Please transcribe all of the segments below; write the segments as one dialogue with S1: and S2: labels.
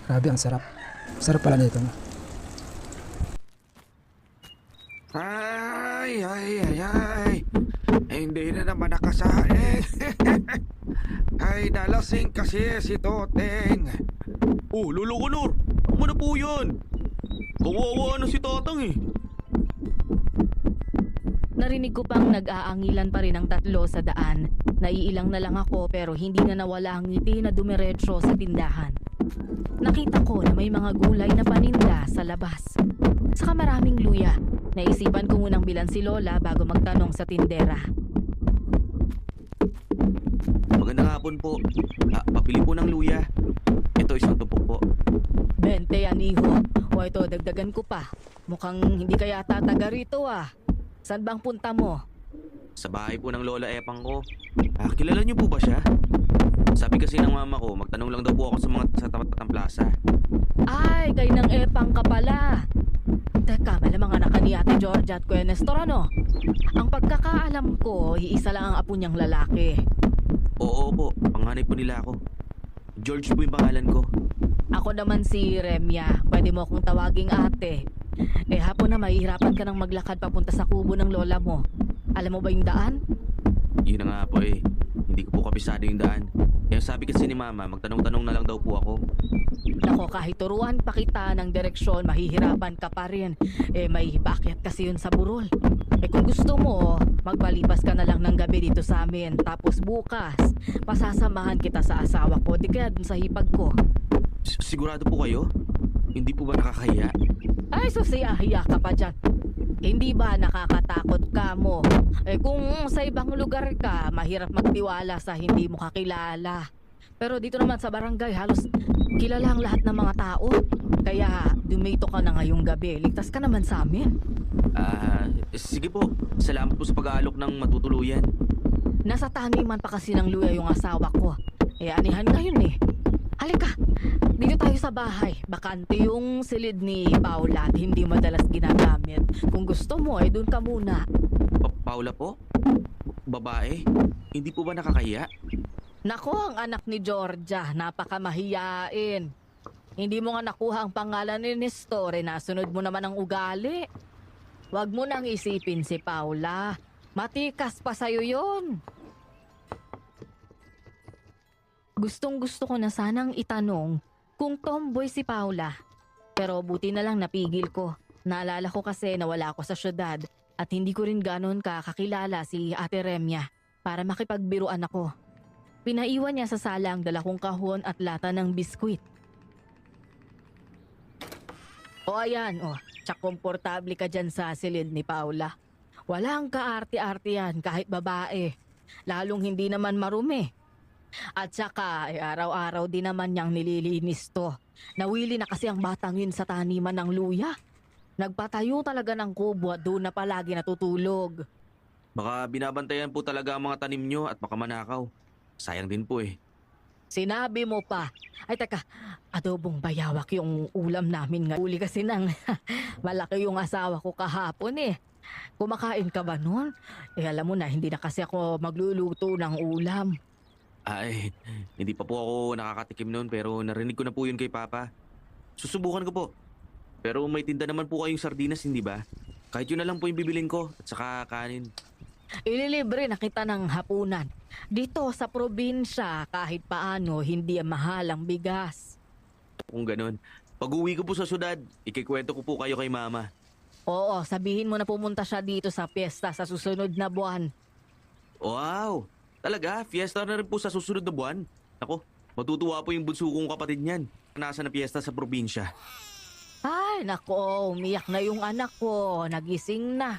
S1: Grabe, ang sarap. Sarap pala nito.
S2: Ay, ay, ay, ay. Hindi na naman nakasaing. Ay, nalasing kasi si Toteng.
S3: Oh, Lolo Conor! Ano na po yan? Kawawa na si Tatang eh.
S4: Narinig ko pang nag-aangilan pa rin ang tatlo sa daan. Naiilang na lang ako pero hindi na nawala ang ngiti na dumiretso sa tindahan. Nakita ko na may mga gulay na paninda sa labas. Saka maraming luya. Naisipan ko munang bilan si Lola bago magtanong sa tindera.
S3: Magandang hapon po. Papili po ng luya. Ito, isang tupok po.
S4: 20 yan, iho. O ito, dagdagan ko pa. Mukhang hindi kaya tataga rito ah. Saan bang punta mo?
S3: Sa bahay po ng Lola Epang ko. Kilala niyo po ba siya? Sabi kasi ng mama ko, magtanong lang daw po ako sa mga sa tapat ng plaza.
S4: Ay, kay ng epang ka pala. Teka, malamang anak ka ni Ate Georgia at Kuya Nestor, ano? Ang pagkakaalam ko, iisa lang ang apo niyang lalaki.
S3: Oo po, panganay po nila ako. George po yung pangalan ko.
S4: Ako naman si Remya. Pwede mo akong tawaging ate. Hapon na mahihirapan ka nang maglakad papunta sa kubo ng lola mo. Alam mo ba yung daan?
S3: Yun na nga po eh. Hindi ko po kabisado yung daan. Kaya sabi kasi ni mama, magtanong-tanong na lang daw po ako.
S4: Nako, kahit turuan pa kita ng direksyon, mahihirapan ka pa rin. May paakyat kasi yun sa burol. Kung gusto mo, magpalipas ka na lang ng gabi dito sa amin. Tapos bukas, pasasamahan kita sa asawa ko. Di kaya dun sa hipag ko.
S3: Sigurado po kayo? Hindi po ba nakakahiya?
S4: Ay, hiya ka pa dyan. Hindi ba nakakatakot ka mo? Kung sa ibang lugar ka, mahirap magtiwala sa hindi mo kakilala. Pero dito naman sa barangay, halos kilala ang lahat ng mga tao. Kaya dumito ka na ngayong gabi. Ligtas ka naman sa amin.
S3: Sige po. Salamat po sa pag-aalok ng matutuluyan.
S4: Nasa taniman pa kasi ng luya yung asawa ko. Anihan ngayon eh. Halika, dito tayo sa bahay. Bakante yung silid ni Paula at hindi madalas ginagamit. Kung gusto mo, doon ka muna.
S3: Paula po? Babae? Hindi po ba nakakahiya?
S4: Nako, ang anak ni Georgia, napakamahiyain. Hindi mo nga nakuha ang pangalan ni Nestor, nasunod mo naman ang ugali. Huwag mo nang isipin si Paula. Matikas pa sa'yo yun. Gustong-gusto ko na sanang itanong kung tomboy si Paula. Pero buti na lang napigil ko. Naalala ko kasi na wala ako sa syudad at hindi ko rin ganon kakakilala si Ate Remya para makipagbiruan ako. Pinaiwan niya sa sala ang dala kong kahon at lata ng biskwit. O ayan, tsak komportable ka dyan sa silid ni Paula. Walang kaarte-arte yan kahit babae. Lalong hindi naman marumi. At saka, araw-araw din naman niyang nililinis to. Nawili na kasi ang batang yun sa taniman ng luya. Nagpatayo talaga ng kubo at doon na palagi natutulog.
S3: Baka binabantayan po talaga ang mga tanim nyo at baka manakaw. Sayang din po eh.
S4: Sinabi mo pa. Ay teka, adobong bayawak yung ulam namin nga. Uli kasi nang malaki yung asawa ko kahapon eh. Kumakain ka ba nun? Alam mo na, hindi na kasi ako magluluto ng ulam.
S3: Ay, hindi pa po ako nakakatikim noon pero narinig ko na po yun kay Papa. Susubukan ko po. Pero may tinda naman po kayong sardinas, hindi ba? Kahit yun na lang po yung bibilin ko at saka kanin.
S4: Ililibre na kita ng hapunan. Dito sa probinsya, kahit paano, hindi mahal ang bigas.
S3: Kung ganun, pag-uwi ko po sa syudad, ikikwento ko po kayo kay Mama.
S4: Oo, sabihin mo na pumunta siya dito sa piyesta sa susunod na buwan.
S3: Wow! Talaga? Fiesta na rin po sa susunod na buwan? Ako, matutuwa po yung bunso kong kapatid niyan. Nasa na piyesta sa probinsya.
S4: Ay, nako, umiyak na yung anak ko. Nagising na.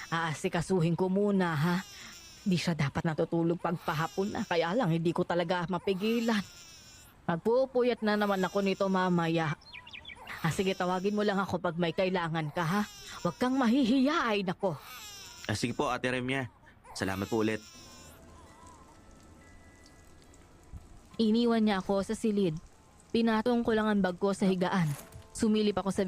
S4: Aasikasuhin ko muna, ha? Di siya dapat natutulog pagpahapon na. Kaya lang, hindi ko talaga mapigilan. Magpupuyat na naman ako nito mamaya. Sige, tawagin mo lang ako pag may kailangan ka, ha? Huwag kang mahihiya, ay nako.
S3: Sige po, Ate Remya. Salamat po ulit.
S4: Iniwan niya ako sa silid. Pinatong ko lang ang bag ko sa higaan. Sumilip ako sa